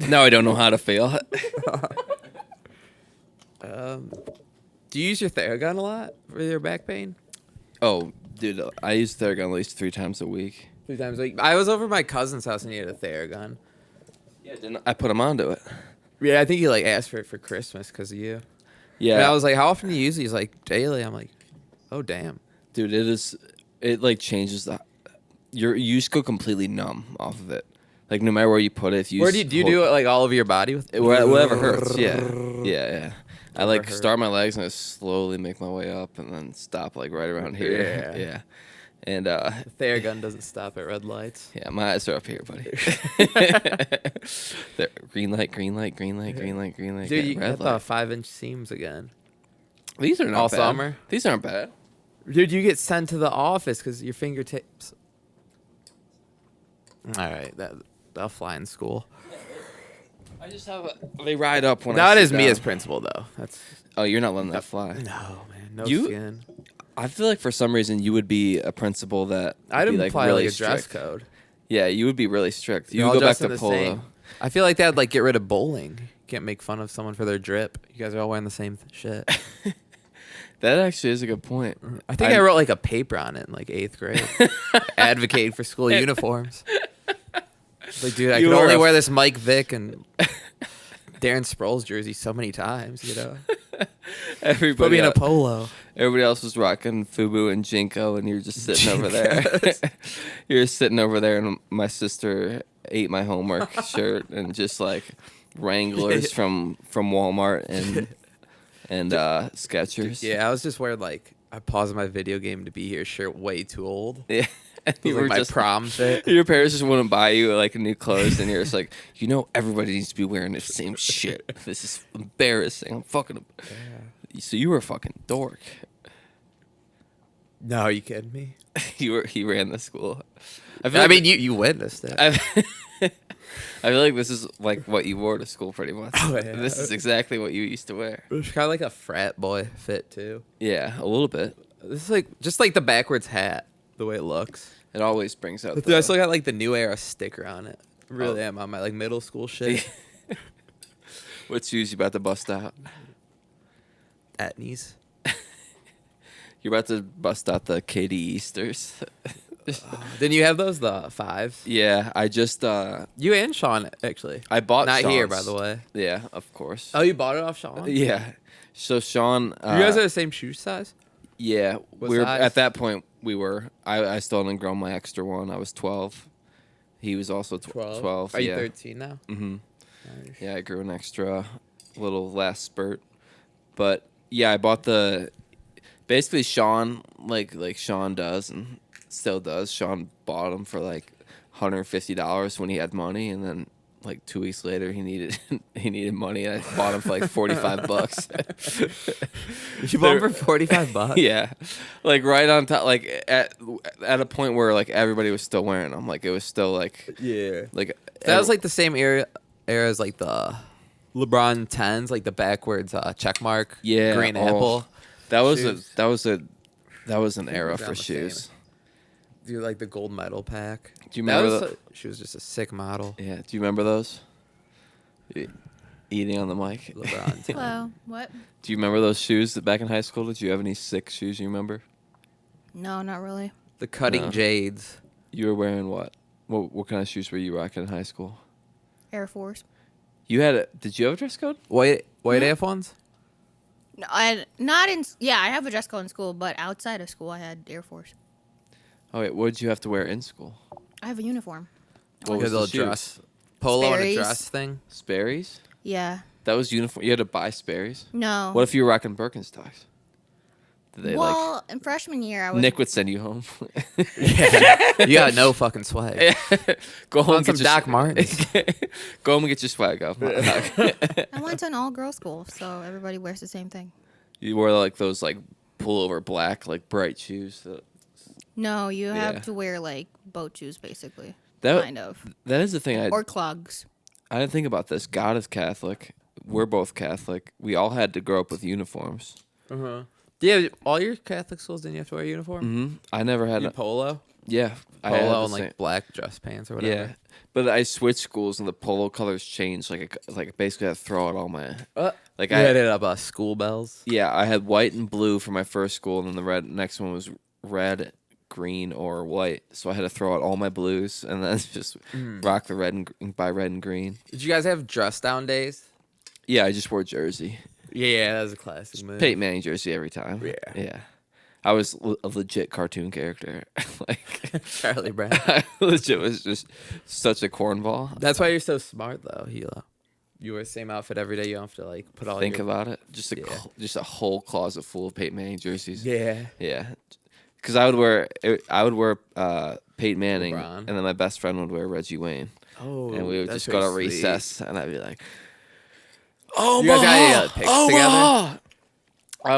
Now I don't know how to fail. Do you use your Theragun a lot for your back pain? Oh, dude, I use Theragun at least 3 times a week. 3 times a week. I was over at my cousin's house and he had a Theragun. Yeah, didn't I put him onto it? Yeah, I think he like asked for it for Christmas because of you. Yeah. And I was like, how often do you use it? He's like, daily. I'm like, oh, damn. Dude, it like changes you just go completely numb off of it. Like no matter where you put it, if you Where do you do it like all over your body with it? whatever hurts. Yeah. I like hurt. start my legs and I slowly make my way up and then stop like right around here. Yeah. And The Theragun doesn't stop at red lights. yeah, my eyes are up here, buddy. Green light, green light, green light, green light, green light. Dude, yeah, you red got light. the 5-inch seams again. These are not all bad. summer? These aren't bad. Dude, you get sent to the office because your fingertips. All right, that'll fly in school. I just have they ride up when That I is sit me down. as principal, though. That's Oh, you're not letting that fly. no, man, no You- skin. I feel like for some reason you would be a principal that would I'd be like apply really like a dress strict. code. Yeah, you would be really strict. You You're would all go back dressed in to the polo. same. I feel like that'd like get rid of bowling. You can't make fun of someone for their drip. You guys are all wearing the same shit. That actually is a good point. I think I wrote like a paper on it in like 8th grade, advocating for school uniforms. Like, dude, I You can were only a wear this Mike Vick and Darren Sproles jersey so many times, you know. Put Everybody, me in a polo. everybody else was rocking FUBU and Jinko, and you're just sitting over there. You're sitting over there, and my sister ate my homework shirt and just like Wranglers from Walmart and Skechers. Yeah, I was just wearing like I paused my video game to be here shirt way too old. Yeah. And It was like my prom fit. Your parents just wouldn't buy you like new clothes, and you're just like, you know, everybody needs to be wearing the same shit. This is embarrassing. I'm fucking. So you were a fucking dork. No, are you kidding me? He ran the school. I mean, you witnessed it. I feel like this is like what you wore to school pretty much. Oh, yeah. This is exactly what you used to wear. It was kind of like a frat boy fit too. Yeah, a little bit. This is like just like the backwards hat, the way it looks. It always brings out. Dude, I still got like the New Era sticker on it. I really am on my like middle school shit. What shoes you about to bust out? Etnies. You're about to bust out the Katie Easters. Didn't you have those the 5s? Yeah, I just You and Sean actually. I bought Not here, Sean's. by the way. Yeah, of course. Oh, you bought it off Sean? Yeah. So Sean, You guys are the same shoe size? yeah, What we were size? at that point. We were. I still hadn't grown my extra one. I was 12. He was also 12. Are you yeah. 13 now? Mm-hmm. Nice. Yeah, I grew an extra little last spurt. But yeah, I bought the basically Sean like Sean does and still does. Sean bought them for like $150 when he had money, and then like 2 weeks later he needed money, and I bought them for like $45. You bought them for $45? Yeah, like right on top, like at a point where like everybody was still wearing them. Like it was still like Yeah. like That was like the same era as like the LeBron 10s, like the backwards check mark. yeah Green oh, apple. That was shoes. that was an era Down for the shoes. Dude, like the gold medal pack. Do you remember that? She was just a sick model. Yeah. Do you remember those? Eating on the mic. LeBron 10. Hello. What? Do you remember those shoes that back in high school? Did you have any sick shoes you remember? No, not really. The cutting No. jades. You were wearing what? What kind of shoes were you rocking in high school? Air Force. You had did you have a dress code? White Mhm. F ones? No, I not in. Yeah, I have a dress code in school, but outside of school, I had Air Force. Oh wait, what did you have to wear in school? I have a uniform. What Like was a the little shoes? dress. Polo and a Sperry's. dress thing. Sperry's? Yeah. That was uniform. You had to buy Sperry's? No. What if you were rocking Birkenstocks? Did they well, in freshman year, I was. Nick would send you home. You got no fucking swag. Go home On and some get your Doc Martens. Go home and get your swag up. I went to an all-girls school, so everybody wears the same thing. You wore like those like pullover black like bright shoes. No, you Yeah. have to wear like boat shoes, basically. That Kind of. that is the thing. Or clogs. I didn't think about this. God is Catholic. We're both Catholic. We all had to grow up with uniforms. Uh-huh. Yeah, all your Catholic schools didn't you have to wear a uniform? Mm-hmm. I never had You a polo? Yeah, I had Polo the and same. like black dress pants or whatever. Yeah, but I switched schools and the polo colors changed. Like basically I had to throw out all my like You I had it up school bells. yeah I had white and blue for my first school, and then the next one was red, green, or white. So I had to throw out all my blues and then just rock the red and buy red and green. Did you guys have dress down days? Yeah, I just wore jersey, Yeah, that was a classic move. Peyton Manning jersey every time. Yeah. yeah. I was a legit cartoon character. Like Charlie Brown. I legit was just such a cornball. That's why you're so smart, though, Hilo. You wear the same outfit every day. You don't have to like put all Think your... about it. Just a whole closet full of Peyton Manning jerseys. Yeah. Yeah. Because I would wear Peyton Manning, LeBron. and then my best friend would wear Reggie Wayne, Oh, and we would that's just go to very sweet. recess, and I'd be like, You guys got any pics together?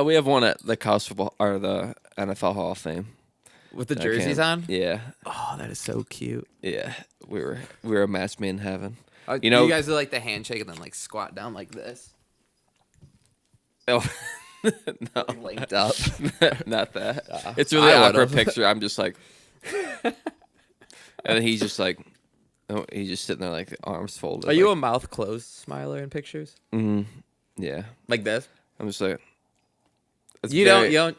We have one at the college football or the NFL Hall of Fame. With the I jerseys can't- on? Yeah, Oh, that is so cute. yeah. We were a match made in heaven. You know, you guys do like the handshake and then like squat down like this. Oh, no, Linked up. not that. It's a really I awkward would've. picture. I'm just like, and then he's just like, oh, he's just sitting there like arms folded. Are you a mouth closed smiler in pictures? Yeah, Like this? I'm just like. It's You very- don't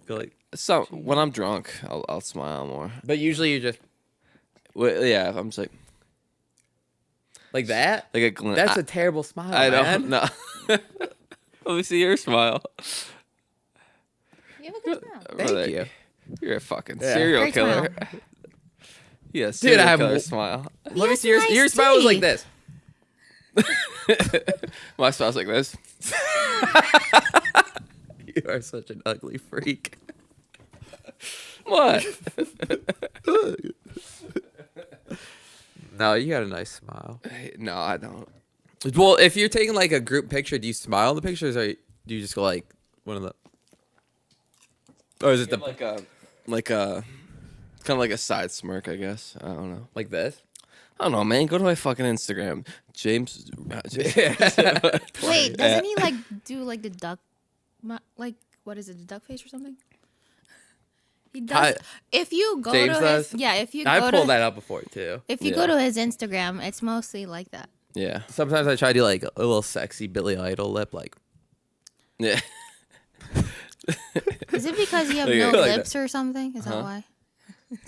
go like... So when I'm drunk, I'll smile more. But usually you just... Well, yeah, I'm just Like that? like a glint. That's a terrible smile, I man. don't know. Let me see your smile. You have a good smile. Thank Brother, you. You're a fucking Yeah. serial Great killer. smile. Yeah, serial I have killer a- smile. Let me has see your nice smile was like teeth. this. My smile's like this. You are such an ugly freak. What? No, you got a nice smile. No, I don't. Well, if you're taking like a group picture, do you smile in the pictures or do you just go like one of the... Or is it the... Like a kind of like a side smirk, I guess. I don't know. like this? I don't know, man. Go to my fucking Instagram, James. Wait, doesn't he like do like the duck, like what is it, the duck face or something? He does. If you go James to does? his, yeah, if you I go pulled to, that out before too. if you Yeah. go to his Instagram, it's mostly like that. Yeah, Sometimes I try to do like a little sexy Billy Idol lip, like... yeah. Is it because you have Like no that. lips or something? Is that why?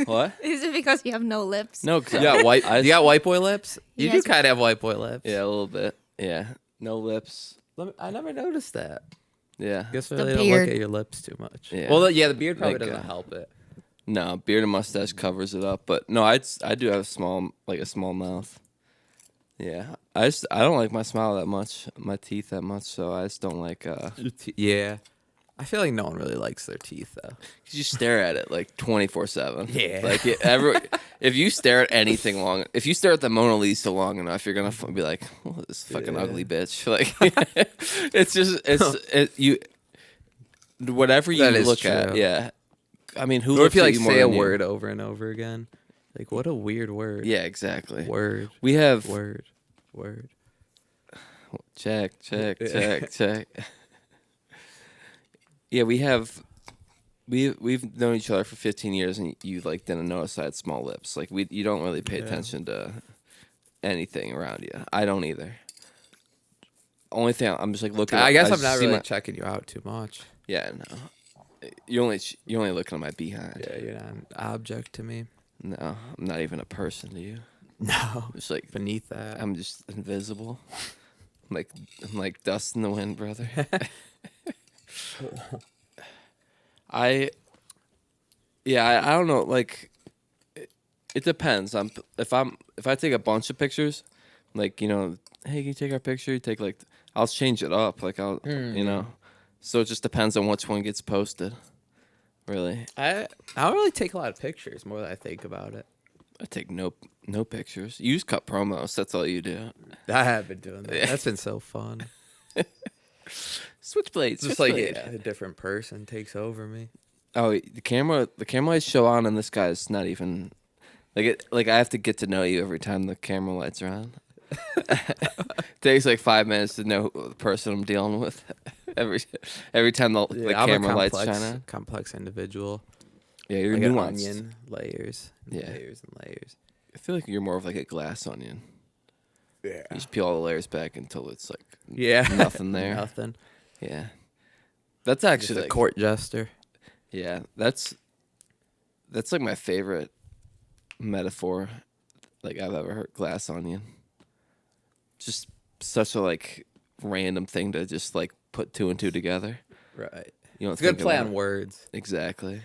What? Is it because you have no lips? No, cause You got white. I- You got white boy lips. You do Yes. kind of have white boy lips. Yeah, a little bit. Yeah, no lips. I never noticed that. Yeah. Guess I The really don't beard. look at your lips too much. Yeah. Well, yeah, the beard probably Like, doesn't help it. No, beard and mustache covers it up, but no, I do have a small mouth. Yeah, I don't like my smile that much, my teeth that much, so I just don't like. Yeah, I feel like no one really likes their teeth though. Cause you stare at it like 24/7. Yeah. Like if you stare at anything long, if you stare at the Mona Lisa long enough, you're gonna be like, oh, this fucking ugly bitch. Like it's just whatever you That is look at. true. Yeah. I mean, who Or looks if you at like you more say a than you? word over and over again, like what a weird word. Yeah, exactly. Word. We have Word. check. Yeah, we've known each other for 15 years, and you like didn't notice I had small lips. Like you don't really pay attention to anything around you. I don't either. Only thing I'm just like looking. I guess I'm just not see really checking you out too much. Yeah, no. You're only looking at my behind. Yeah, you're not an object to me. No, I'm not even a person to you. No, I'm just like beneath that. I'm just invisible. I'm like dust in the wind, brother. I don't know. Like, it depends. If I take a bunch of pictures, like, hey, can you take our picture? You take I'll change it up. Like so it just depends on which one gets posted. Really, I don't really take a lot of pictures. More than I think about it. I take no pictures. You just cut promos. That's all you do. I have been doing that. That's been so fun. Switchblades. Just like a different person takes over me. Oh, the camera lights show on, and this guy's not even like I have to get to know you every time the camera lights are on. Takes like 5 minutes to know the person I'm dealing with. Every time the I'm camera a lights shine on. complex individual. Yeah, you're like an nuanced. onion, layers, and Yeah. layers and layers. I feel like you're more of like a glass onion. Yeah. You just peel all the layers back until it's like Yeah. nothing there. Nothing. Yeah. That's Just actually a like, court jester. yeah, that's like my favorite metaphor like I've ever heard. Glass onion. Just such a like random thing to just like put two and two together. Right. You don't It's a good think play about on it. words. Exactly.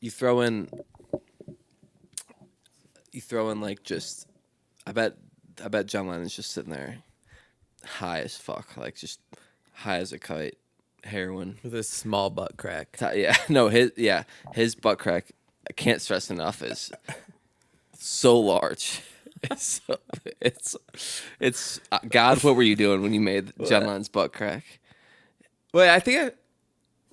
You throw in like just I bet John Lennon's just sitting there high as fuck, like just high as a kite, heroin. With a small butt crack. His butt crack, I can't stress enough, is so large. It's God, what were you doing when you made John Lennon's butt crack? Wait, I think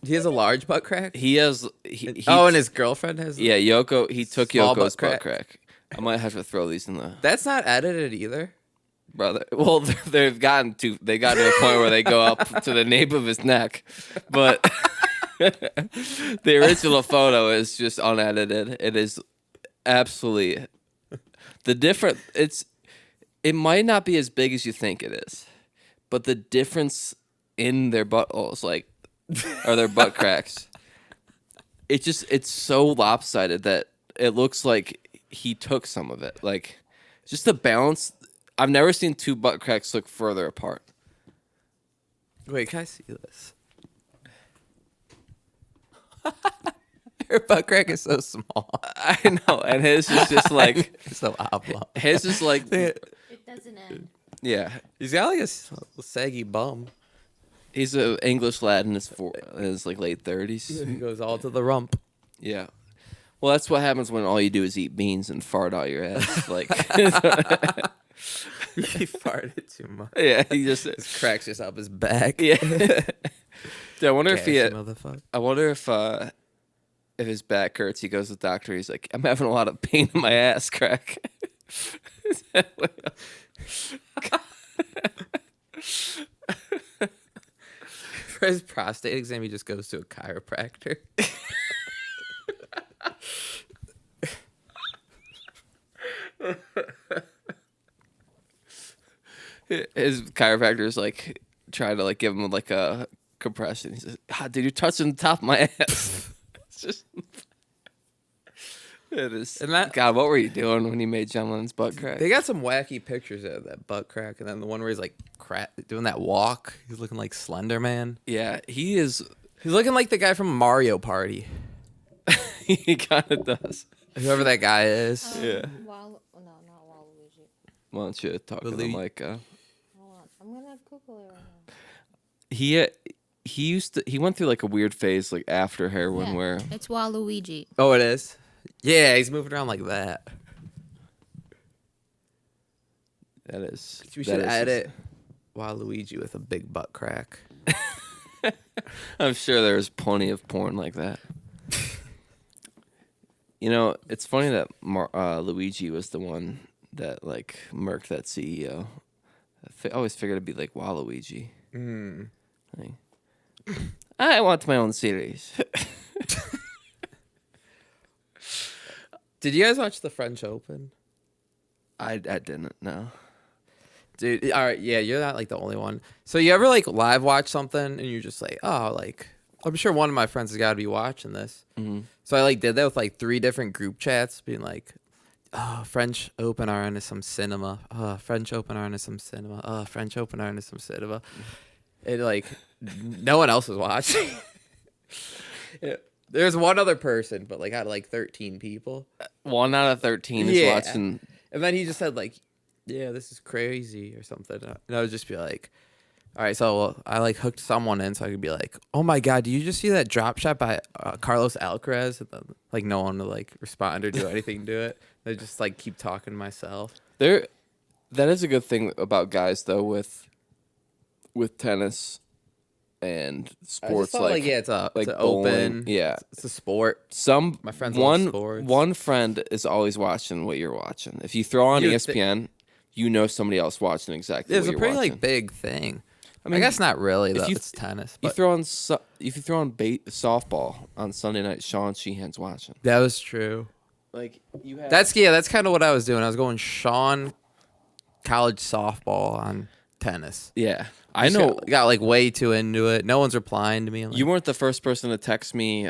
he has a large butt crack. He has and his girlfriend has. yeah, Yoko. He took Small Yoko's butt butt crack. I might have to throw these in the That's not edited either. brother. Well, they got to a point where they go up to the nape of his neck, but the original photo is just unedited. It is absolutely it might not be as big as you think it is, but the difference in their buttholes, like, or their butt cracks, it's so lopsided that it looks like he took some of it. Like, just the balance. I've never seen two butt cracks look further apart. Wait, can I see this? Her butt crack is so small. I know, and his is just like It's so oblong. his is like It doesn't end. yeah. He's got like a saggy bum. He's an English lad in his like late 30s. He goes all to the rump. Yeah. Well, that's what happens when all you do is eat beans and fart out your ass. Like, He farted too much. yeah, he just His crack's just up his back. yeah. Dude, I wonder if Gassy motherfucker. I wonder if his back hurts. He goes to the doctor. He's like, I'm having a lot of pain in my ass crack. For his prostate exam, he just goes to a chiropractor. His chiropractor's like trying to like give him like a compression. He says, "God, dude, you're touching the top of my ass." It's just, it is. And that- God, what were you doing when you made John Lennon's butt crack? They got some wacky pictures of that butt crack, and then the one where he's like doing that walk. He's looking like Slender Man. Yeah, he is. He's looking like the guy from Mario Party. He kind of does. Whoever that guy is. Yeah. No, not Waluigi. Why don't you talk to the Louis- mic? Hold on. I'm gonna Google it right now. He went through like a weird phase like after heroin Yeah, where it's Waluigi. Oh, it is? Yeah, he's moving around like that. that is. We that should is- edit Waluigi with a big butt crack. I'm sure there's plenty of porn like that. You know, it's funny that Luigi was the one that like murked that CEO. I always figured it'd be like Waluigi. Like, I want my own series. Did you guys watch the French Open? I didn't know. Dude, all right, yeah, you're not like the only one. So you ever like live watch something and you're just like, oh, like I'm sure one of my friends has got to be watching this. Mm-hmm. So I like did that with like 3 different group chats, being like, oh, French Open are into some cinema. Oh, French Open are into some cinema. Oh, French Open are into some cinema. It like no one else was watching. There's one other person, but like out of like 13 people. 1 out of 13 is Yeah. watching. And then he just said like, yeah, this is crazy or something. And I would just be like, all right, so I like hooked someone in so I could be like, oh my God, do you just see that drop shot by Carlos Alcaraz? And then, like no one would like respond or do anything to it. I just like keep talking to myself. That is a good thing about guys though with tennis and I just sports thought, like yeah, it's like open. bowling. Yeah. It's a sport. My friends love sports. one friend is always watching what you're watching. If you throw on You would ESPN, you know somebody else watching exactly It's what a you're pretty watching. like big thing. I guess not really though. you It's tennis. You But throw on if you throw on softball on Sunday night, Sean Sheehan's watching. that was true. Like you have That's kind of what I was doing. I was going Sean college softball on tennis. yeah. I know Got like way too into it. No one's replying to me. you weren't the first person to text me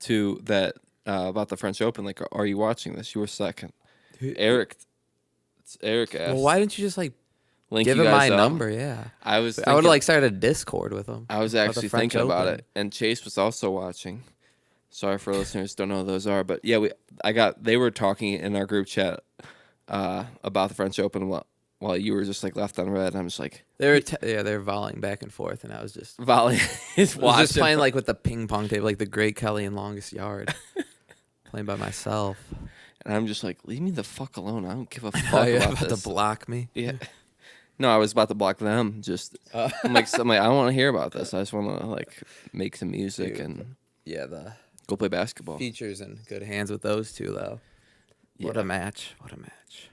to that about the French Open. Like, are you watching this? You were second. Eric asked. Well, why didn't you just like link give you him guys my up. number? Yeah, I would have like started a Discord with him. I was about the actually French thinking about Open. it, and Chase was also watching. Sorry for listeners, don't know who those are, but yeah, they were talking in our group chat about the French Open while you were just like left on red. I'm just like They were they were volleying back and forth, and I was just volley is I was watching. just playing like with the ping pong table, like the Great Kelly and Longest Yard, playing by myself. And I'm just like, leave me the fuck alone. I don't give a fuck Oh, you're about about this. to block me. Yeah. No, I was about to block them. Just I'm like, I don't want to hear about this. I just want to like make some music Dude. and Yeah, the go play basketball. features in good hands with those two, though. What Yeah. a match! What a match!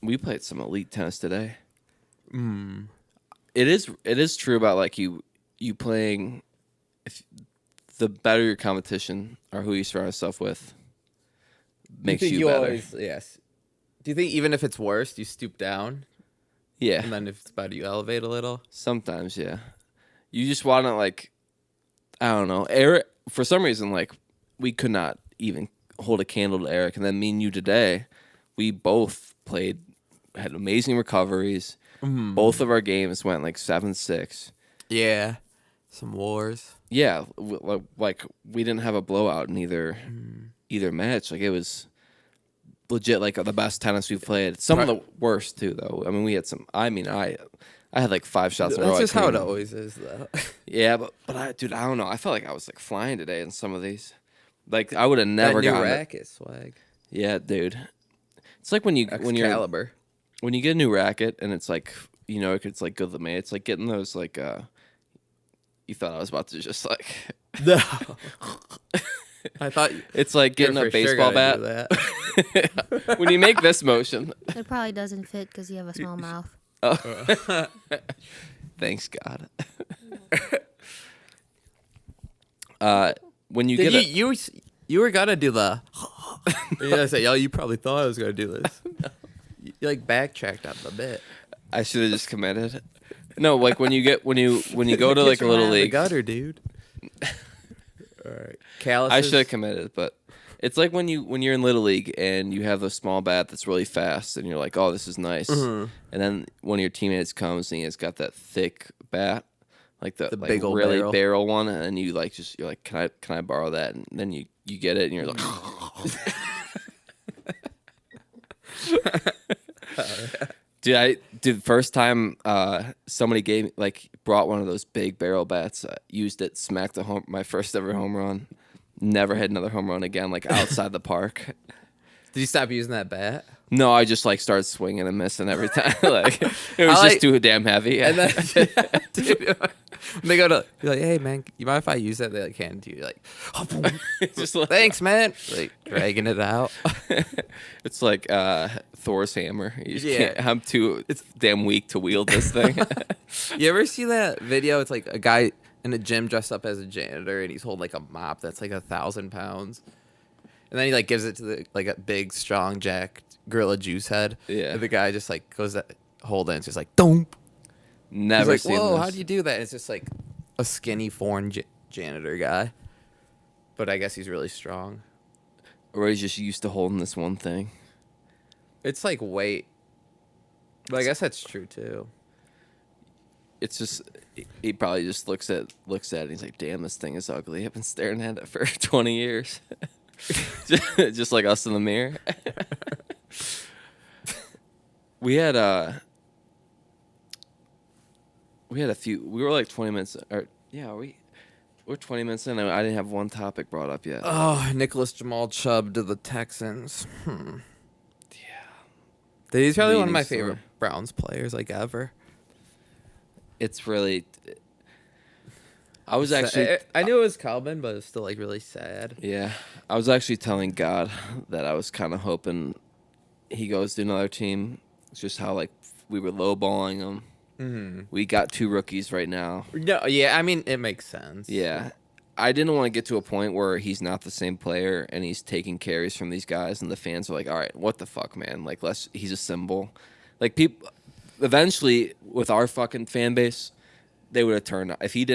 We played some elite tennis today. Mm. It is true about like you playing. If the better your competition or who you surround yourself with, makes you better. Always, yes. Do you think even if it's worse, you stoop down, Yeah, and then if it's better, you elevate a little? sometimes. Yeah, you just want to like, I don't know, Eric. For some reason, like we could not even hold a candle to Eric, and then me and you today, we both had amazing recoveries. Mm. Both of our games went like 7-6. Yeah, some wars. Yeah, like we didn't have a blowout in either match. Like it was legit like the best tennis we've played. Some of the worst too, though. I mean, we had some. I mean, I had like 5 shots in a row. That's just I how it couldn't- always is, though. Yeah, but I don't know. I felt like I was like flying today in some of these. Like I would have never that new gotten it. racket swag. Yeah, dude. It's like when you're Excalibur. when you get a new racket and it's like it's like good made. It's like getting those like you thought I was about to just like No. I thought it's like getting a baseball bat. That. When you make this motion. It probably doesn't fit because you have a small mouth. Oh. Thanks God. When you get you were gonna do the I say, yo, you probably thought I was gonna do this. You like backtracked on the bit. I should have just committed. No, like when you go to like a little The league. gutter, dude. All right, calluses. I should have committed, but it's like when you're in little league and you have a small bat that's really fast and you're like, oh, this is nice, and then one of your teammates comes and he's got that thick bat, like the like big old really barrel one, and you like you're like, can I borrow that? And then you get it and you're like. Dude, first time somebody brought one of those big barrel bats, used it, smacked my first ever home run. Never hit another home run again, like outside the park. Did you stop using that bat? No, I just like started swinging and missing every time. Like it was just too damn heavy. And then dude, when they go to be like, hey man, you mind if I use that? They like hand it to you, you're like, oh, boom. Just like, Thanks, man. Like dragging it out. it's like Thor's hammer. You just Yeah. I'm too damn weak to wield this thing. You ever see that video? It's like a guy in a gym dressed up as a janitor, and he's holding like a mop that's like 1,000 pounds, and then he like gives it to like a big, strong Jack Gorilla Juice head. Yeah. And the guy just like goes to hold it, and it's just like, don't. Never He's like, seen whoa, this. how do you do that? And it's just like a skinny foreign janitor guy, but I guess he's really strong. Or he's just used to holding this one thing. It's like weight, but I guess that's true too. It's just he probably just looks at it and he's like, damn, this thing is ugly. I've been staring at it for 20 years. just like us in the mirror. we had a few, we were like 20 minutes we're 20 minutes in and I didn't have one topic brought up yet. Oh, Nicholas Jamal Chubb to the Texans. Yeah. He's probably one of my Leading story. favorite Browns players like ever. It's really I was actually I knew it was coming, but it's still like really sad. Yeah, I was actually telling God that I was kind of hoping he goes to another team. It's just how like we were lowballing him. We got 2 rookies right now. No, yeah, I mean it makes sense. Yeah. I didn't want to get to a point where he's not the same player and he's taking carries from these guys and the fans are like, all right, what the fuck, man? Like, he's a symbol. Like, people, eventually, with our fucking fan base, they would have turned. If he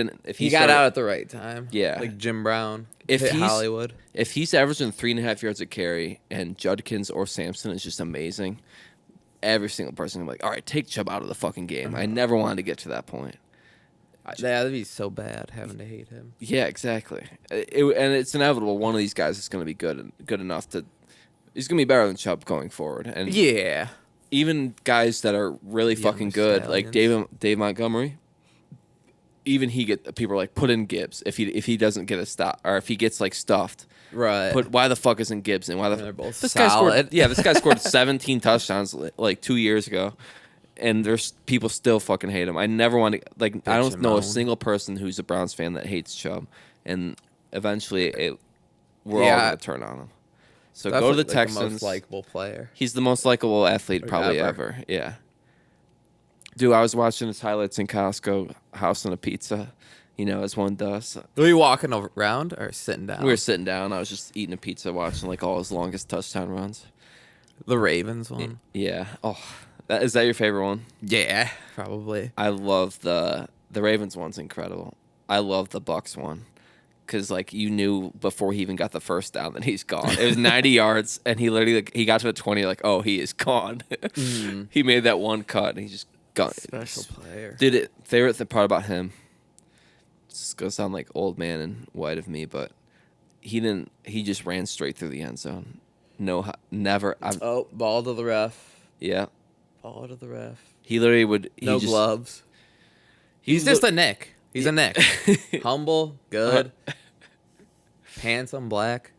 got out at the right time. Yeah. Like Jim Brown. If hit he's Hollywood. If he's averaging 3.5 yards a carry and Judkins or Sampson is just amazing, every single person will be like, all right, take Chubb out of the fucking game. I never wanted to get to that point. That'd be so bad having to hate him. Yeah, exactly. And it's inevitable. One of these guys is going to be good enough to. He's going to be better than Chubb going forward. And yeah, even guys that are really fucking good, like Dave Montgomery. Even people are like, put in Gibbs if he doesn't get a stop or if he gets like stuffed. Right. Why the fuck isn't Gibbs in? Why they're both this solid. this guy scored 17 touchdowns like 2 years ago. And there's people still fucking hate him. I never want to I don't know a single person who's a Browns fan that hates Chubb. And eventually, we're all gonna turn on him. So go to the Texans. The most likable player. He's the most likable athlete probably ever. Yeah. Dude, I was watching his highlights in Costco, house on a pizza. As one does. Were you walking around or sitting down? We were sitting down. I was just eating a pizza, watching like all his longest touchdown runs. The Ravens one. Yeah. Oh. Is that your favorite one? Yeah, probably. I love the Ravens one's incredible. I love the Bucks one because like you knew before he even got the first down that he's gone. It was 90 yards and he literally he got to the 20 like, oh, he is gone. He made that one cut and he just gone. Special player. Favorite part about him. It's gonna sound like old man and white of me, but he didn't. He just ran straight through the end zone. No, never. Ball to the ref. Yeah. Ball to the ref. He literally would. No gloves. He's just a Nick. He's a Nick. Humble, good, handsome, black.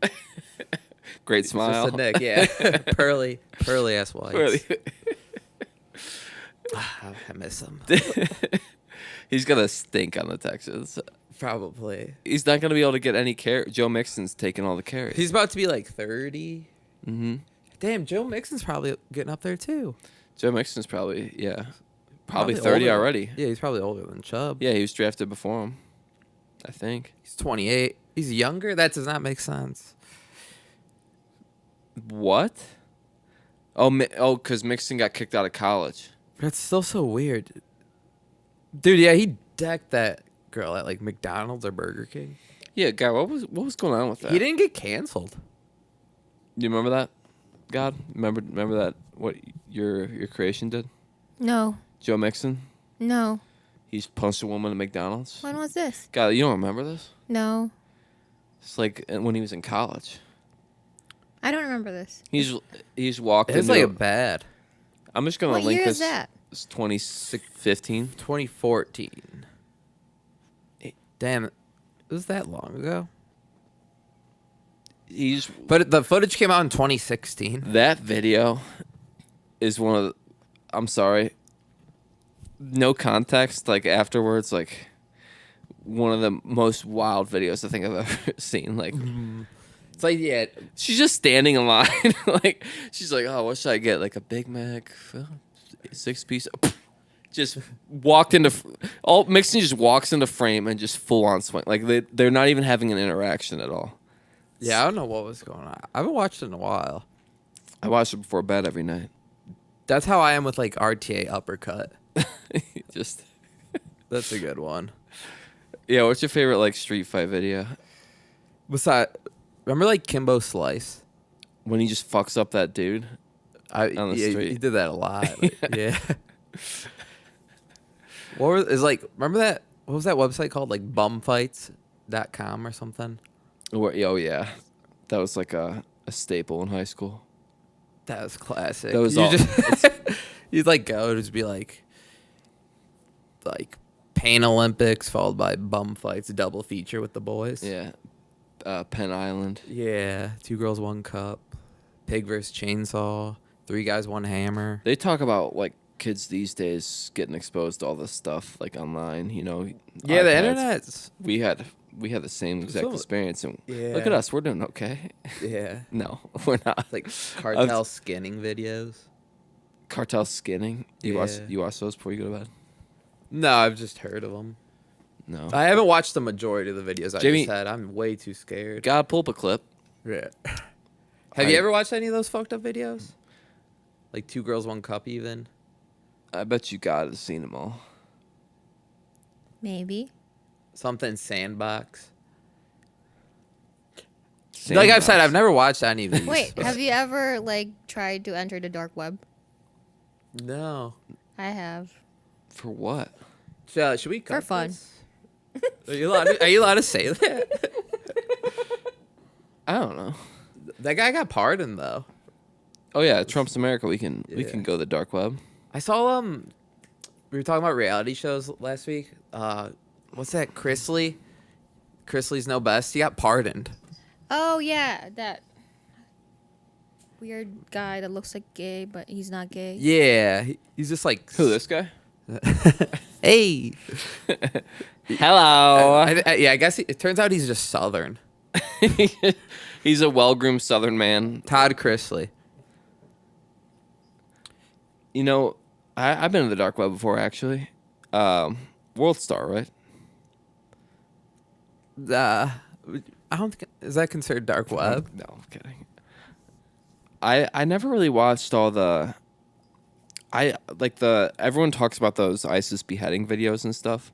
Great smile. Just a Nick, yeah. pearly ass whites. I miss him. He's gonna stink on the Texans. Probably. He's not gonna be able to get any care. Joe Mixon's taking all the carries. He's about to be like 30. Mm-hmm. Damn, Joe Mixon's probably getting up there too. Joe Mixon's probably 30 older. already. Yeah, he's probably older than Chubb. Yeah, he was drafted before him, I think. He's 28. He's younger? That does not make sense. What? Because Mixon got kicked out of college. That's still so weird. Dude, yeah, he decked that girl at like McDonald's or Burger King. Yeah, guy, what was going on with that? He didn't get canceled. Do you remember that? God, remember that? What your creation did? No. Joe Mixon. No. He's punched a woman at McDonald's. When was this? God, you don't remember this? No. It's like when he was in college. I don't remember this. He's walking. It's like bad. I'm just gonna What link year this. is that? It's 2015. 2014. Damn it. It was that long ago. But the footage came out in 2016. That video is one of the, I'm sorry. No context, like afterwards, like one of the most wild videos I think I've ever seen. Like it's like, yeah, she's just standing in line. Like she's like, oh, what should I get? Like a Big Mac, 6-piece. Just walked into Mixon just walks into frame and just full on swing. Like they're not even having an interaction at all. Yeah, I don't know what was going on. I haven't watched it in a while. I watch it before bed every night. That's how I am with like RTA uppercut. Just that's a good one. Yeah, what's your favorite like street fight video? Remember like Kimbo Slice? When he just fucks up that dude on the street. He did that a lot. Yeah. Remember that? What was that website called? Like bumfights.com or something? Oh yeah, that was like a staple in high school. That was classic. That was you'd like go just be like Pain Olympics followed by bum fights, double feature with the boys. Yeah, Penn Island. Yeah, 2 Girls 1 Cup, Pig vs. Chainsaw, 3 Guys 1 Hammer. They talk about like kids these days getting exposed to all this stuff like online. Yeah, iPads. the internet's. We had the same exact experience, and yeah. Look at us, we're doing okay. Yeah. No, we're not. Like cartel skinning videos. Cartel skinning. You watch those before you go to bed? No, I've just heard of them. No. I haven't watched the majority of the videos. Jamie- I just had. I'm way too scared. Gotta pull up a clip. Yeah. Have you ever watched any of those fucked up videos? Like 2 Girls, 1 Cup, even. I bet you gotta have seen them all. Maybe. Something Sandbox. Same Like I've said, box. I've never watched any of these. Wait, but- have you ever like tried to enter the dark web? No. I have. For what? Should we cut For fun. this? Are you allowed to say that? I don't know. That guy got pardoned though. Oh yeah, Trump's America. We can Yeah. go the dark web. I saw we were talking about reality shows last week. What's that? Chrisley? Chrisley's No Best. He got pardoned. Oh yeah, that weird guy that looks like gay, but he's not gay. Yeah, he's just like Who, this guy? Hey. Hello. I guess it turns out he's just Southern. He's a well-groomed Southern man. Todd Chrisley. You know, I've been in the dark web before, actually. World Star, right? I don't think is that considered dark web. No, I'm kidding. I never really watched all the. Everyone talks about those ISIS beheading videos and stuff.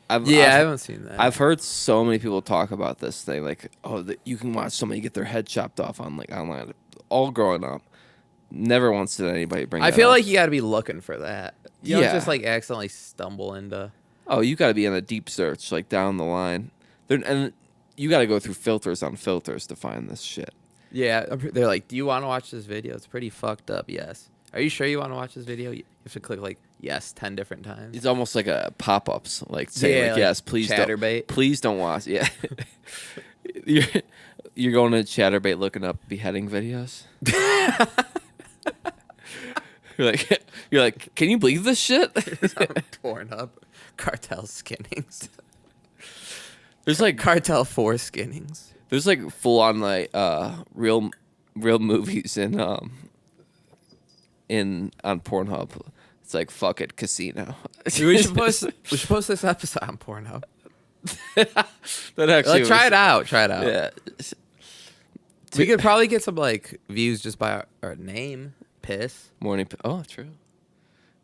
I haven't seen that. I've heard so many people talk about this thing, like, you can watch somebody get their head chopped off on like online, all growing up. Never once did anybody bring. I that feel up. like you got to be looking for that. You Yeah. don't just like accidentally stumble into. Oh, you got to be in a deep search, like down the line, and you got to go through filters on filters to find this shit. Yeah, they're like, "Do you want to watch this video? It's pretty fucked up." Yes. Are you sure you want to watch this video? You have to click like yes 10 different times. It's almost like a pop-ups, like saying, Yeah, like, like yes, please Chatterbait. please don't watch. Yeah, you're going to Chatterbait looking up beheading videos. you're like, can you believe this shit? Pornhub, cartel skinnings, There's like cartel 4 skinnings. there's like full on like real movies on Pornhub. It's like fuck it, casino. we should post this episode on Pornhub. That actually Like, try it out. Yeah. We could probably get some like views just by our name. Piss. Oh, true.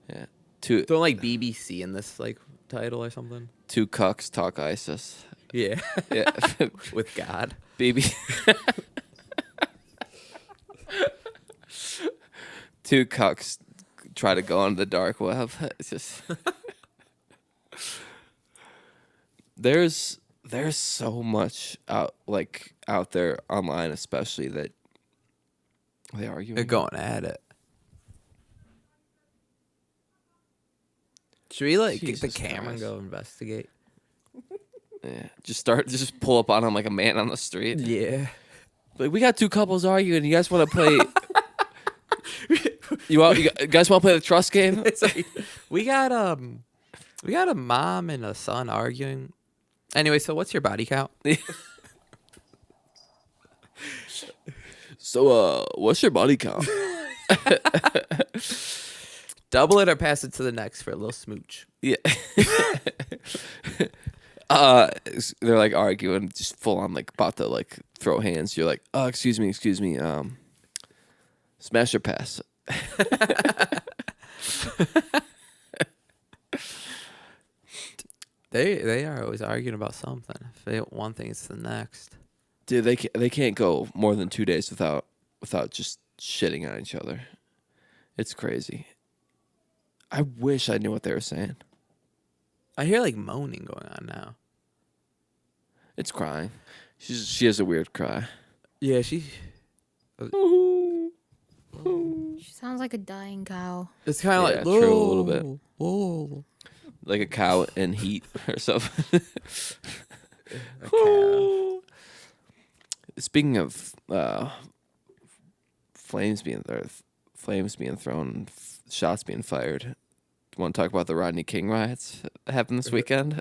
Yeah. Two Don't like BBC in this like title or something. cucks talk ISIS. Yeah. Yeah. With God. Baby. Two cucks try to go on the dark web. It's just there's so much out there online, especially that they argue. They're going at it. Should we like get the Jesus camera Christ. and go investigate? Yeah, just pull up on him like a man on the street. Yeah. Like, we got 2 couples arguing. You guys want to play? you guys want to play the trust game? It's like, we got a mom and a son arguing. Anyway, so what's your body count? So, what's your body count? Double it or pass it to the next for a little smooch. Yeah. They're like arguing, just full on, like about to like throw hands. You're like, oh, excuse me, smash or pass. They are always arguing about something. If they don't one thing, it's the next. Dude, they can't go more than 2 days without just shitting on each other. It's crazy. I wish I knew what they were saying. I hear like moaning going on now. It's crying. She has a weird cry. Yeah, she. She sounds like a dying cow. It's kind of Yeah, like true, a little bit. Whoa. Like a cow in heat or something. A cow. Speaking of flames being thrown, shots being fired. Want to talk about the Rodney King riots that happened this weekend?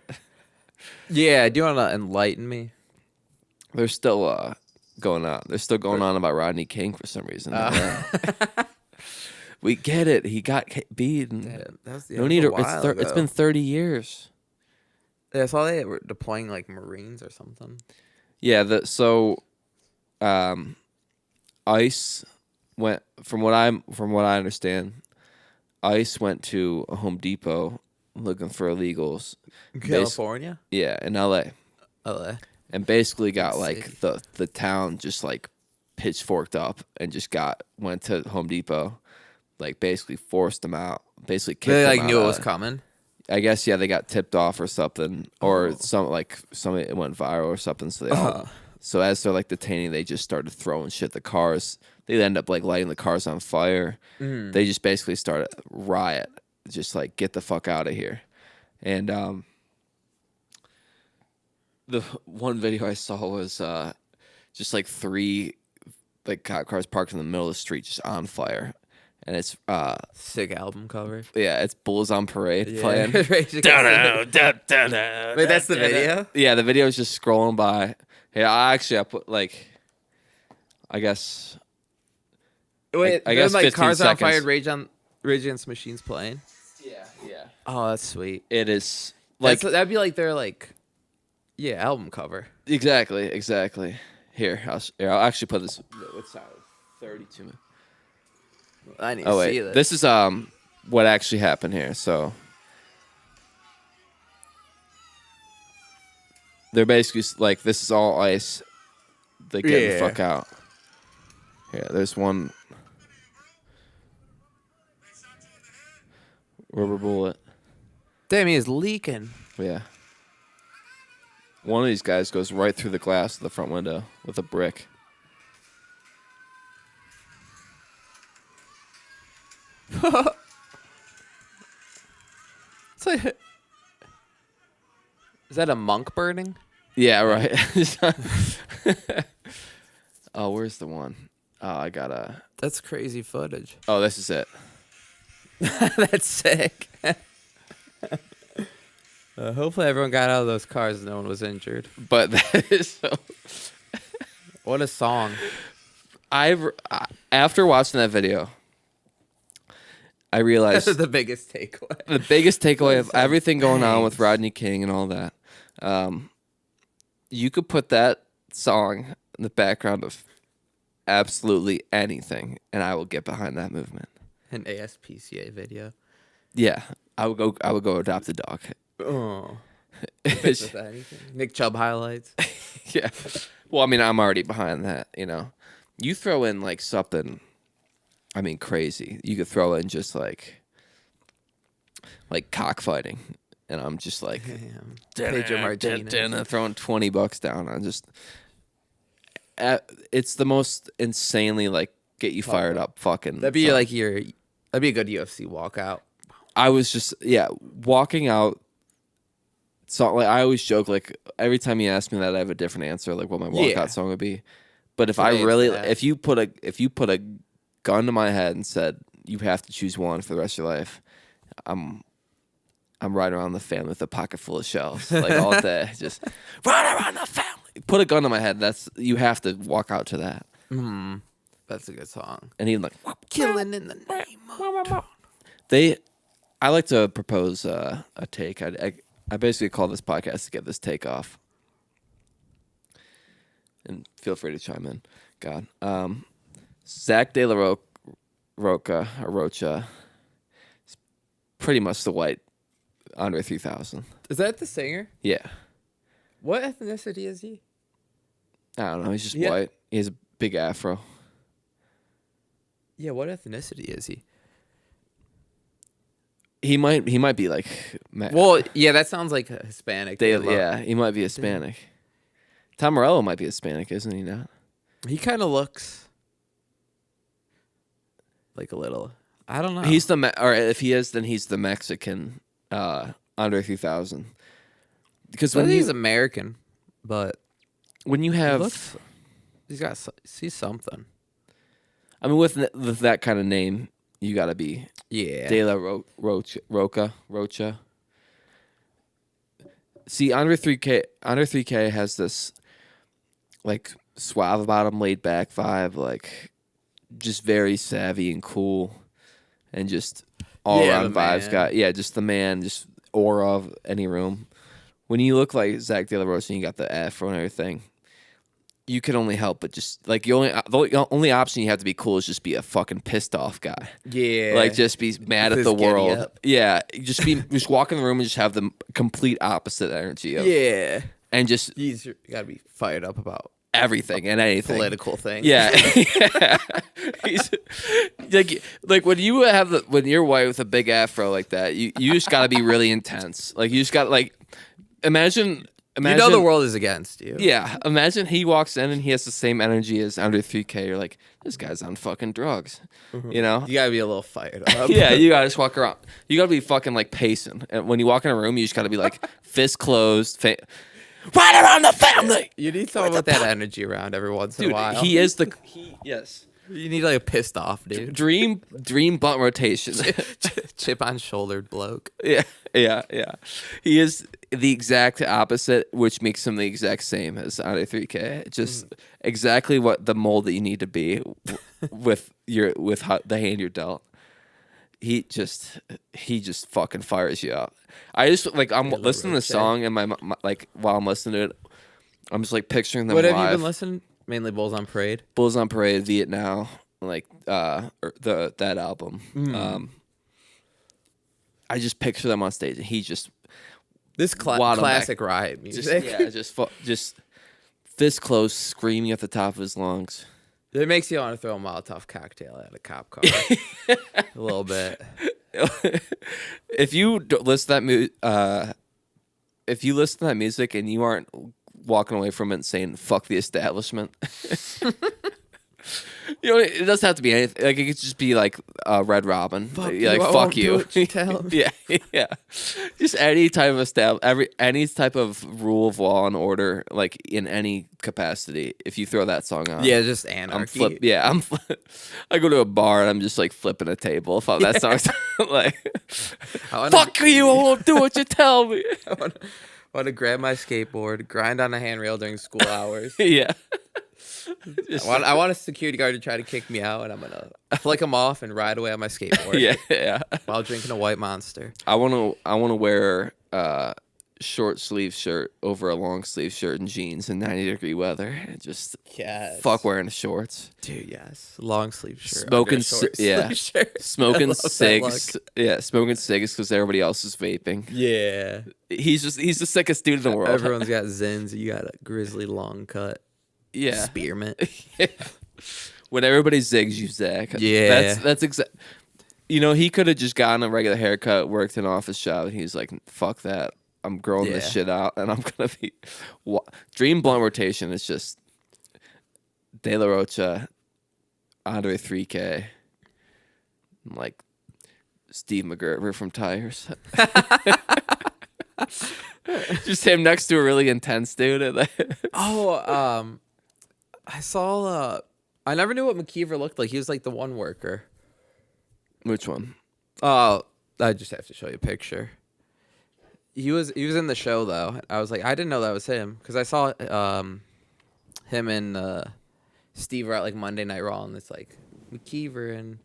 Yeah, do you want to enlighten me? They're still going on. They're still going on about Rodney King for some reason. We get it. He got beat. And That was, no need. It's been 30 years. Yeah, I saw they were deploying like Marines or something. Yeah. ICE went from what I understand. ICE went to a Home Depot looking for illegals. California? Yeah, in LA. LA. And basically got Big like city. the town just like pitchforked up and just went to Home Depot, like basically forced them out. Basically kicked They them like out knew it of- was coming. I guess yeah, they got tipped off or something, or Oh. it went viral or something. So they all, so as they're like detaining, they just started throwing shit at the cars. They end up like lighting the cars on fire. They just basically started riot, just like get the fuck out of here. And the one video I saw was just like 3 like cop cars parked in the middle of the street, just on fire. And it's Sick album cover. yeah, it's Bulls on Parade playing. Rage Against the- Wait, that's the video? Yeah, the video is just scrolling by. Hey, I put like, I guess. Wait, I guess like 15 cars on seconds. fire, Rage Against the Machines playing. Yeah. Oh, that's sweet. It is like That'd be like their like, yeah, album cover. exactly. Here, I'll actually put this. What's that? 32 minutes. I need Oh to wait, see this. this is what actually happened here. So they're basically like, this is all ICE. They get the Yeah. fuck out. Yeah, there's one rubber bullet. Damn, he is leaking. Yeah. One of these guys goes right through the glass of the front window with a brick. It's like, is that a monk burning? Yeah, right. Oh, where's the one? Oh, I gotta. That's crazy footage. Oh, this is it. That's sick. Hopefully everyone got out of those cars and no one was injured. But that is so. What a song. After watching that video, I realized The biggest takeaway. the biggest takeaway of Listen, everything going on with thanks. Rodney King and all that. You could put that song in the background of absolutely anything, and I will get behind that movement. An ASPCA video. Yeah, I would go adopt a dog. Oh. With anything. Nick Chubb highlights. Yeah. Well, I mean, I'm already behind that, you know. You throw in like something, I mean, crazy. You could throw in just like cockfighting, and I'm just like, Damn. Pedro Martinez. throwing $20 down. I'm just, it's the most insanely like get you fired up fucking. That'd be song. like that'd be a good UFC walkout. I was just walking out. So like I always joke, like every time you ask me that, I have a different answer, like what my walkout Yeah. song would be. But if Today I it's really, that. if you put a gun to my head and said you have to choose one for the rest of your life, I'm riding around the family with a pocket full of shells like all day, just run around the family. Put a gun to my head. You have to walk out to that. That's a good song. And he's like, Killing in the name of... I like to propose a take. I basically call this podcast to get this take off. And feel free to chime in. God. Zach De La Rocha is pretty much the white Andre 3000. Is that the singer? Yeah. What ethnicity is he? I don't know. He's just Yeah. white. He has a big afro. Yeah, what ethnicity is he? He might be like... Well, yeah, that sounds like a Hispanic. yeah, he might be Hispanic. Tom Morello might be Hispanic, isn't he not? He kind of looks like a little... I don't know. He's or if he is, then he's the Mexican Andre 3000. Because Well, when he's you American, but when you he have, looks, he's something. I mean, with that kind of name, you got to be Yeah. De La Rocha. See, Andre 3K has this like suave about him, laid back vibe, like just very savvy and cool. and just all Yeah, around the vibes man. guy. Yeah, just the man, just aura of any room. When you look like Zach De La Rocha and you got the afro and everything, you can only help but just like the only option you have to be cool is just be a fucking pissed off guy. Yeah. Like just be mad at His the giddy world. up. Yeah, just walk in the room and just have the complete opposite energy of Yeah. and just You gotta be fired up about everything and anything. political things. Yeah. He's, like when you have when you're white with a big afro like that, you just got to be really intense. Like you just got like imagine You know the world is against you. Yeah, imagine he walks in and he has the same energy as under 3K. You're like, this guy's on fucking drugs. You know? You gotta be a little fired up. Yeah, you gotta just walk around. You gotta be fucking like pacing. And when you walk in a room, you just gotta be like fist closed, right around the family. You need someone with that energy around every once in a Dude, while. he is the yes. You need like a pissed off dude. Dream blunt rotation. Chip on shouldered bloke. Yeah. He is the exact opposite, which makes him the exact same as Andre 3K. Just exactly what the mold that you need to be with the hand you're dealt. He just fucking fires you up. I just like I'm listening to the song and my like while I'm listening to it, I'm just like picturing them What live. have you been listening? Mainly Bulls on Parade. Bulls on Parade, Viet Now, like that album. I just picture them on stage, and he just This classic riot music. just fist close, screaming at the top of his lungs. It makes you want to throw a Molotov cocktail at a cop car. A little bit. If you listen to that music and you aren't walking away from it and saying "fuck the establishment," you know, it doesn't have to be anything. Like it could just be like Red Robin. Fuck Like you, I fuck won't do you. what you tell me. Yeah. Just any type of any type of rule of law and order, like in any capacity. If you throw that song on, Yeah, just anarchy. I go to a bar and I'm just like flipping a table. If that song's like, fuck you, I won't do what you tell me. I want to grab my skateboard, grind on a handrail during school hours. Yeah. I want a security guard to try to kick me out, and I'm gonna flick him off and ride away on my skateboard. Yeah. While drinking a White Monster. I wanna wear short sleeve shirt over a long sleeve shirt and jeans in 90-degree weather. Just fuck wearing shorts. Dude, yes. Long sleeve shirt. Smoking sleeve shirt. Smoking cigs. Yeah, smoking cigs because everybody else is vaping. Yeah. He's the sickest dude in the world. Everyone's got Zins. You got a grizzly long cut. Yeah. Spearmint. When everybody zigs, you zag. Yeah. That's exact. You know, he could have just gotten a regular haircut, worked in an office job, and he's like, fuck that. I'm growing this shit out, and I'm going to be... Dream blunt rotation is just De La Rocha, Andre 3K, and like Steve McGurver from Tires. Just him next to a really intense dude. I saw... I never knew what McKeever looked like. He was like the one worker. Which one? Oh, I just have to show you a picture. He was in the show though. I was like, I didn't know that was him because I saw him and Steve were at like Monday Night Raw, and it's like McKeever and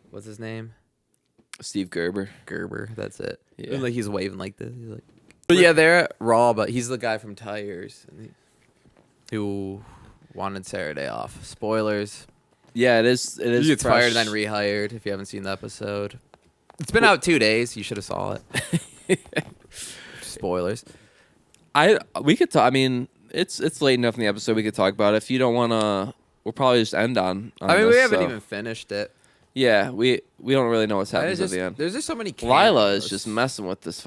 what's his name? Steve Gerber. Gerber. That's it. Yeah. And like he's waving like this. He's like, but yeah, they're at Raw, but he's the guy from Tires who wanted Saturday off. Spoilers. Yeah, it is. He gets fired and then rehired. If you haven't seen the episode, it's been out 2 days. You should have saw it. Spoilers. We could talk. I mean, it's late enough in the episode. We could talk about it. If you don't want to, we'll probably just end on I mean, this, we haven't even finished it. Yeah, we don't really know what's happening at the end. There's just so many. Lila is just messing with this.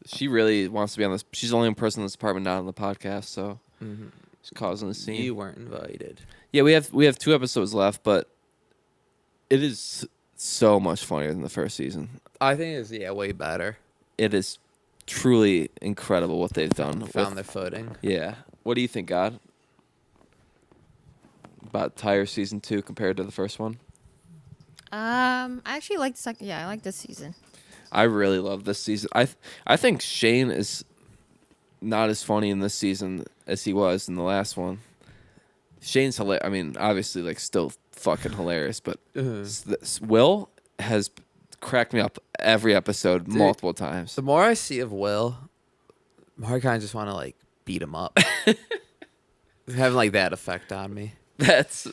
She really wants to be on this. She's the only person in this apartment not on the podcast, so she's causing a scene. You weren't invited. Yeah, we have 2 episodes left, but it is so much funnier than the first season. I think it's way better. It is truly incredible what they've done. Found their footing. Yeah. What do you think, God? About Tire season 2 compared to the first one? I actually like the second. Yeah, I like this season. I really love this season. I think Shane is not as funny in this season as he was in the last one. Shane's hilarious. I mean, obviously, like, still fucking hilarious, but Will has cracked me up every episode multiple times. The more I see of Will, the more I kind of just want to like beat him up. It's having like that effect on me. That's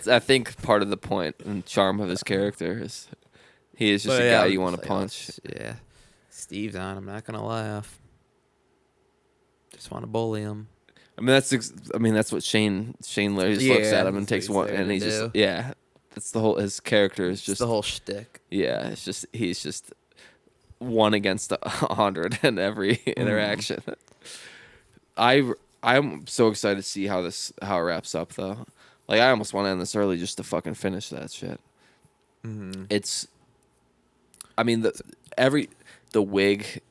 I think part of the point and charm of his character is he is just But a yeah, guy I'm you just want to like, punch. Yeah. Steve's on. I'm not gonna laugh. Just want to bully him. I mean that's what Shane Larry just looks Yeah, at him and that's takes what one he's there and to he's just do. yeah. That's the whole his character is Just just the whole shtick. yeah. It's just he's just 1 against 100 in every interaction. I'm so excited to see how it wraps up though. Like I almost want to end this early just to fucking finish that shit. Mm-hmm. It's, I mean the wig,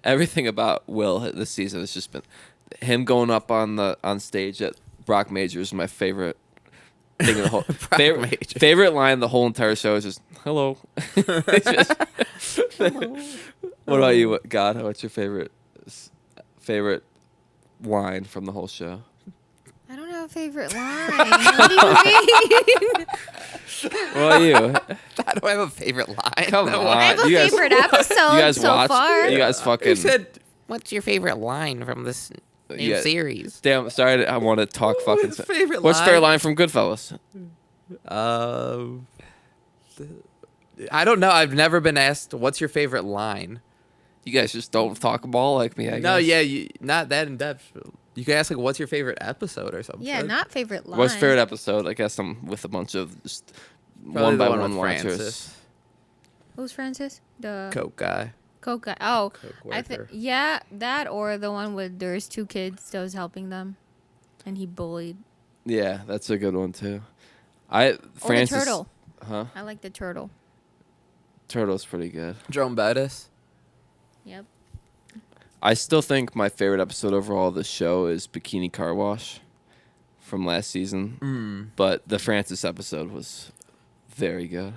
everything about Will this season has just been him going up on stage at Brock Majors is my favorite thing of the whole favorite line the whole entire show is just hello. It's just, Hello. what about you, God? What's your favorite line from the whole show? I don't have a favorite line. What do you mean? What about you? I don't have a favorite line. Come on. I have a You guys- favorite episode You guys so watch? far. You guys fucking. You said, "What's your favorite line from this new Yeah. series?" Damn, sorry, I want to talk fucking. Favorite What's your favorite line from Goodfellas? I don't know. I've never been asked what's your favorite line. You guys just don't talk ball like me, I guess. No, yeah, not that in depth. You can ask like, "What's your favorite episode?" or something. Yeah, not favorite line. What's your favorite episode? I guess I'm with a bunch of just Probably one the by one one with watchers. Francis. Who's Francis? The Coke guy. Coke guy. Oh, Coke I think worker. yeah, that or the one with there's 2 kids that was helping them, and he bullied. Yeah, that's a good one too. Or Francis, the turtle. Huh? I like the turtle. Turtle's pretty good. Jerome Bettis. Yep. I still think my favorite episode overall of the show is Bikini Car Wash from last season. But the Francis episode was very good.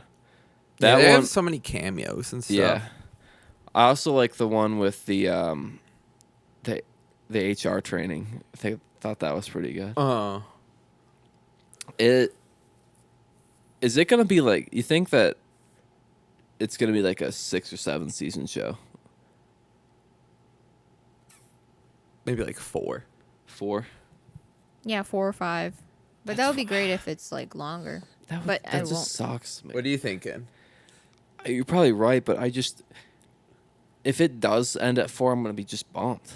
That They one, have so many cameos and stuff. yeah. I also like the one with the HR training. Thought that was pretty good. Is it gonna be like you think that it's gonna be like a 6 or 7 season show? Maybe like 4. 4? Yeah, 4 or 5. But that would be great if it's like longer. But I just won't. sucks. Man. What are you thinking? You're probably right, but if it does end at 4, I'm gonna be just bummed.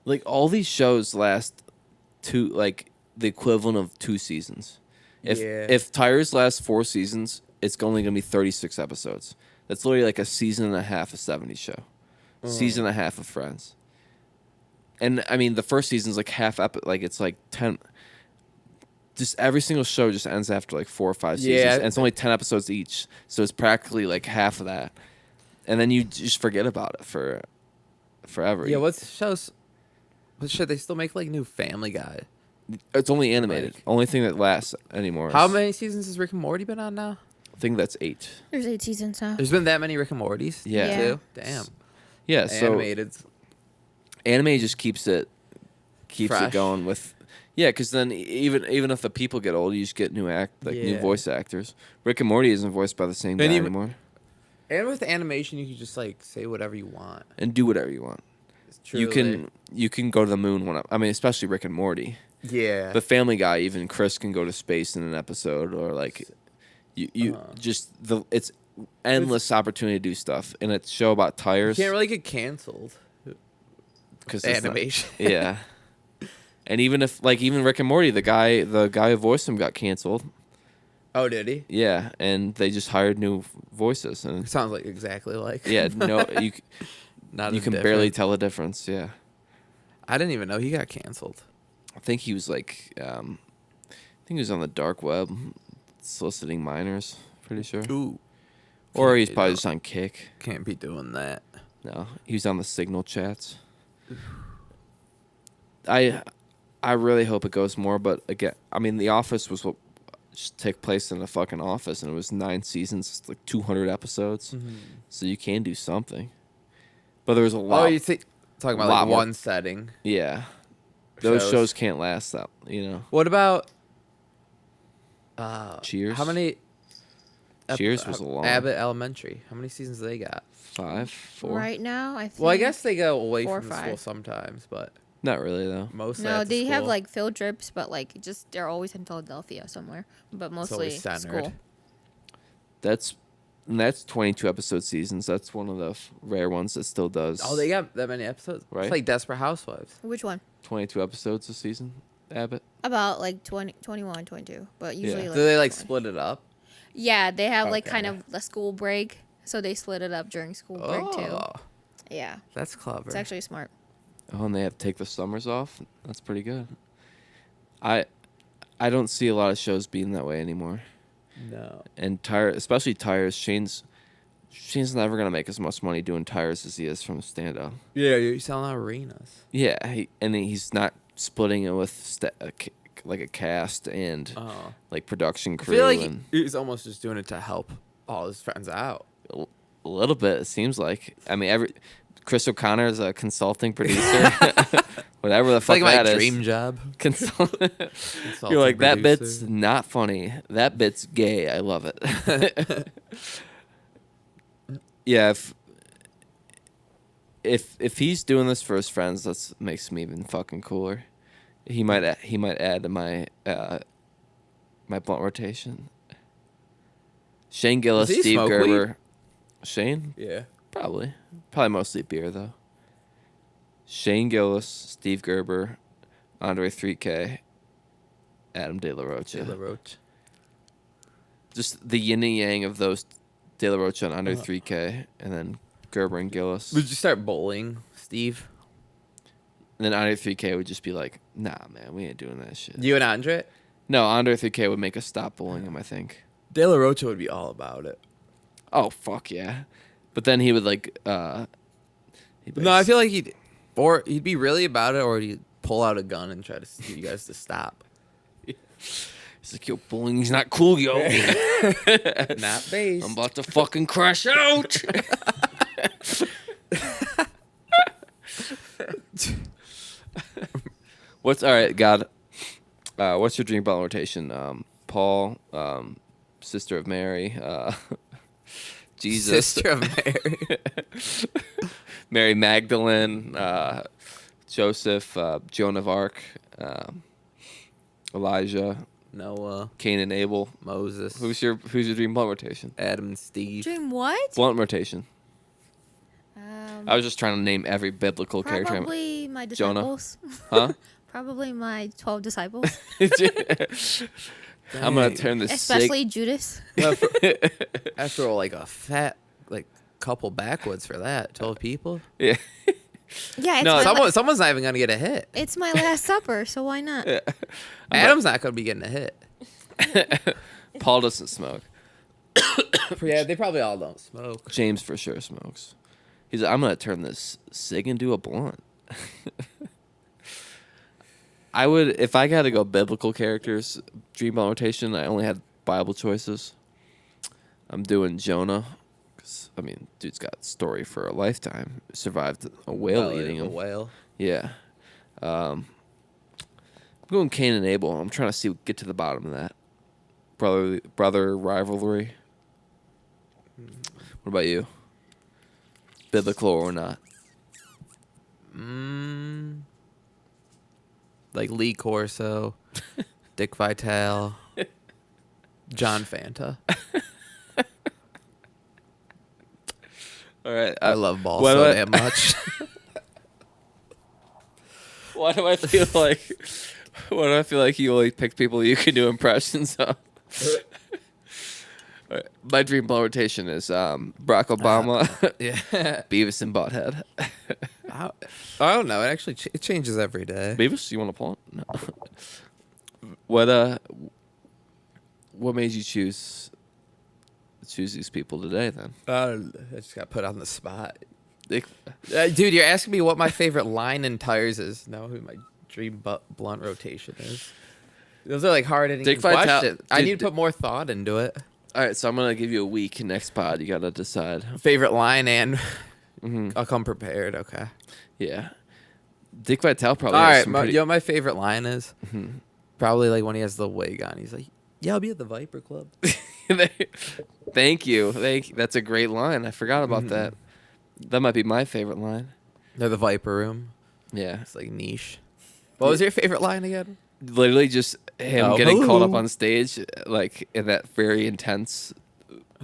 Like all these shows last the equivalent of 2 seasons. If Tires last 4 seasons, it's only gonna be 36 episodes. That's literally like a season and a half of 70s show, season and a half of Friends. And I mean, the first season's like it's like 10. Just every single show just ends after like 4 or 5 seasons, Yeah. and it's only 10 episodes each, so it's practically like half of that, and then you just forget about it for forever. Yeah, what should they still make like new Family Guy? It's only animated. Like- Only thing that lasts anymore. How many seasons has Rick and Morty been on now? I think that's 8. There's 8 seasons now. There's been that many Rick and Mortys? Yeah. Too? Damn. Yeah, so Animated. anime just keeps it Fresh. going with. Yeah, because then even if the people get old, you just get new new Yeah. voice actors. Rick and Morty isn't voiced by the same guy And even- anymore, And with animation, you can just like say whatever you want. and do whatever you want. It's You truly- can go to the moon especially Rick and Morty. Yeah. The Family Guy, even Chris can go to space in an episode, or like you it's endless opportunity to do stuff, and it's a show about you tires. can't really get canceled. Because Animation. Yeah. And even Rick and Morty, the guy who voiced him got canceled. Oh, did he? Yeah, and they just hired new voices, and Sounds like exactly like. yeah, no, Not you as can barely different. tell the difference. Yeah, I didn't even know he got canceled. I think he was like, I think he was on the dark web, soliciting minors. Pretty sure, Ooh. or he's Can't be probably doing- just on Kick. Can't be doing that. No, he was on the Signal chats. I really hope it goes more, but again, I mean, The Office was what just take place in a fucking office, and it was 9 seasons, like 200 episodes, so you can do something. But there was a lot. Oh, you think talking about lot like more- one setting? Yeah, those Shows. shows can't last that. What about? Cheers. How many? Cheers was a long Abbott Elementary. How many seasons do they got? 5, 4. Right now, I think. Well, I guess they go away 4 or from the school 5. sometimes, but Not really though. mostly No, at the they have school. like field trips, but like just they're always in Philadelphia somewhere, but mostly always centered. school. That's 22 episode seasons. That's one of the rare ones that still does. Oh, they got that many episodes. Right. It's like Desperate Housewives. Which one? 22 episodes a season. Abbott. About like 20, 21, 22, but usually Yeah. like. Do they like 20. split it up? Yeah, they have like Okay. kind of the school break, so they split it up during school break too. Oh, Yeah, that's clever. it's actually smart. Oh, and they have to take the summers off. That's pretty good. I don't see a lot of shows being that way anymore. No. And especially tires. Shane's never gonna make as much money doing tires as he is from stand up. Yeah, you're selling out arenas. Yeah, he's not splitting it with like a cast and Oh. like production I crew feel like and he's almost just doing it to help all his friends out. a little bit. It seems like. I mean, Chris O'Connor is a consulting producer. Whatever the It's fuck like my that is. dream job. You're like, that bit's producer. not funny. That bit's gay. I love it. Yeah, if he's doing this for his friends, that makes me even fucking cooler. He might add to my my blunt rotation. Shane Gillis, Does he Steve smoke Gerber. weed? Shane? Yeah. Probably mostly beer though. Shane Gillis, Steve Gerber, Andre 3K, Adam De La Rocha. De La Rocha. Just the yin and yang of those De La Rocha and Andre 3K, and then Gerber and Gillis. Would you start bowling, Steve? And then Andre 3K would just be like, nah, man, we ain't doing that shit. You and Andre? No, Andre 3K would make us stop bullying him, I think. De La Rocha would be all about it. Oh, fuck yeah. But then he would like, he'd be No, like, I feel like he'd be really about it, or he'd pull out a gun and try to get you guys to stop. he's like, yo, bullying's not cool, yo. Not base. I'm about to fucking crash out. What's all right, God? What's your dream bottle rotation? Paul, Sister of Mary, Jesus, Sister of Mary. Mary Magdalene, Joseph, Joan of Arc, Elijah, Noah, Cain and Abel. Moses. Who's your dream blunt rotation? Adam and Steve. Dream what? Blunt rotation. I was just trying to name every biblical character. Probably my Jonah. disciples. Huh? Probably my 12 disciples, I'm gonna turn this especially Judas. After like a fat couple backwoods for that. 12 people. Yeah. Yeah, it's No, my Someone's not even gonna get a hit. it's my last supper, so why not? Adam's not gonna be getting a hit. Paul doesn't smoke. Yeah, they probably all don't smoke. James for sure smokes. He's like, I'm gonna turn this cig into a blunt. I would, if I got to go biblical characters, dream blunt rotation. I only had Bible choices. I'm doing Jonah, 'cause, I mean, dude's got story for a lifetime. Survived a whale eating a him. whale. Yeah. I'm going Cain and Abel. I'm trying to get to the bottom of that. Brother rivalry. What about you? Biblical or not? Like Lee Corso, Dick Vitale, John Fanta. All right. I love ball why do so I- damn much. Why do I feel like you only picked people you can do impressions of? All right. My dream ball rotation is Barack Obama, Yeah. Beavis and Butthead. I don't know. It actually it changes every day. Beavis, you want to pull it? No. What made you choose these people today then? I just got put on the spot. They- Dude, you're asking me what my favorite line in tires is. No, who my dream blunt rotation is. Those are like hard hitting Dick Vitale- questions. I dude, need to put more thought into it. All right, so I'm gonna give you a week next pod. You gotta decide. Favorite line and I'll come prepared. Okay. Yeah, Dick Vitale probably. All has right. some You pretty- know what my favorite line is? Probably like when he has the wig on. He's like, "Yeah, I'll be at the Viper Club." Thank you. That's a great line. I forgot about that. That might be my favorite line. They're the Viper Room. Yeah. It's like niche. What was your favorite line again? Literally just him getting hello. called up on stage, like in that very intense,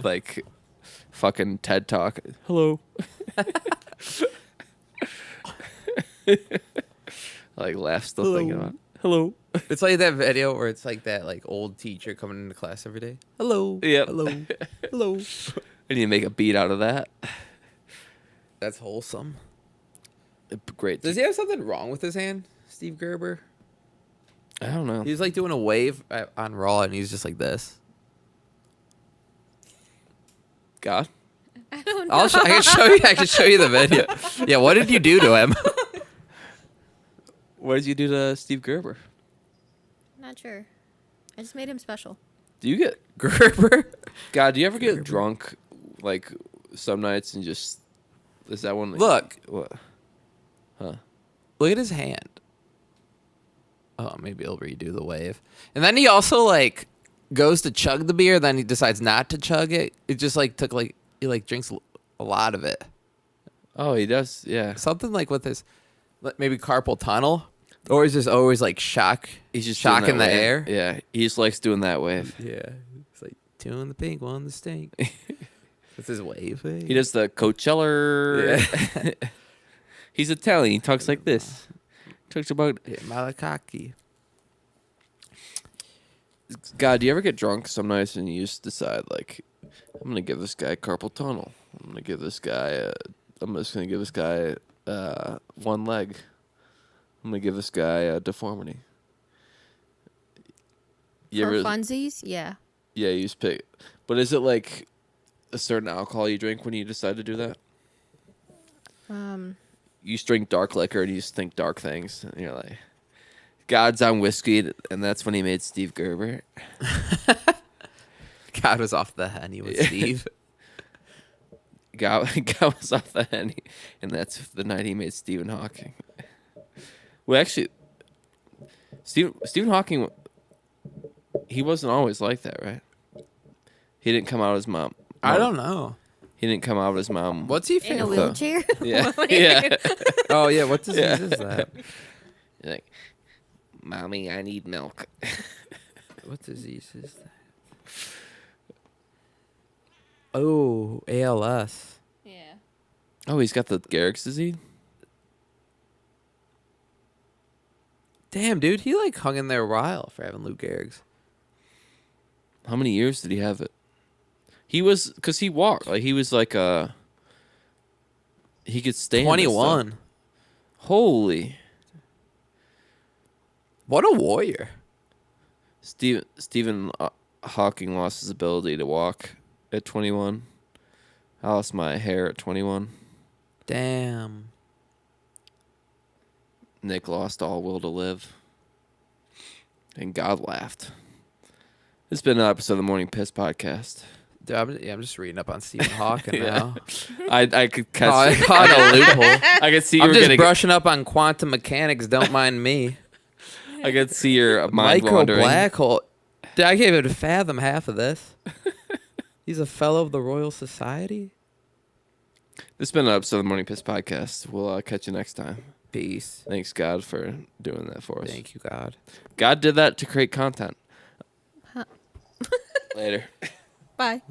like, fucking TED talk. Hello. Like, laugh still Hello. thinking about it. Hello. It's like that video where it's like that like old teacher coming into class every day. Hello. Yep. Hello. Hello. I need to make a beat out of that. That's wholesome. Great. Does he have something wrong with his hand, Steve Gerber? I don't know. He was like doing a wave on Raw, and he's just like this. God. I don't know. I can show you. I can show you the video. Yeah, what did you do to him? What did you do to Steve Gerber? Not sure. I just made him special. Do you get Gerber? God? Do you ever get drunk, like some nights, and just is that one? Look. What? Huh? Look at his hand. Oh, maybe he'll redo the wave. And then he also like goes to chug the beer, then he decides not to chug it. It just like took like he like drinks a lot of it. Oh, he does. Yeah. Something like with his maybe carpal tunnel, or is just always like shock. He's just doing shocking that the wave. air. Yeah. He just likes doing that wave. Yeah, it's like two in the pink, one in the stink. It's his wave. He does the Coachella. Yeah. He's Italian. He talks like this. Talks about Malakaki. God. Do you ever get drunk some nights and you just decide like, I'm gonna give this guy carpal tunnel. I'm gonna give this guy. I'm just gonna give this guy one leg. I'm gonna give this guy a deformity. You For ever? funsies, yeah. Yeah, you just pick. But is it like a certain alcohol you drink when you decide to do that? You just drink dark liquor and you just think dark things, and you're like, God's on whiskey, and that's when he made Steve Gerber. God was off the henny with Steve. God was off the henny, and that's the night he made Stephen Hawking. Well, actually, Stephen Hawking, he wasn't always like that, right? He didn't come out as mom. I don't know. He didn't come out as mom. What's he In a famous? wheelchair. Yeah, yeah. Oh yeah, what disease is that? You're like, Mommy, I need milk. What disease is that? Oh, ALS. Yeah. Oh, he's got the Gehrig's disease. Damn, dude, he like hung in there a while for having Lou Gehrig's. How many years did he have it? He was, because he walked. Like, he was like he could stand. 21. Holy. What a warrior. Stephen Hawking lost his ability to walk at 21. I lost my hair at 21. Damn. Nick lost all will to live. And God laughed. It's been an episode of the Morning Piss podcast. Dude, I'm just reading up on Stephen Hawking now. I could catch. Oh, I caught a loophole. I could see you I'm were just getting. brushing up on quantum mechanics. Don't mind me. I could see your mind Micro wandering. black hole. Dude, I can't even fathom half of this. He's a fellow of the Royal Society. This has been an episode of the Morning Piss podcast. We'll catch you next time. Peace. Thanks, God, for doing that for us. Thank you, God. God did that to create content. Huh. Later. Bye.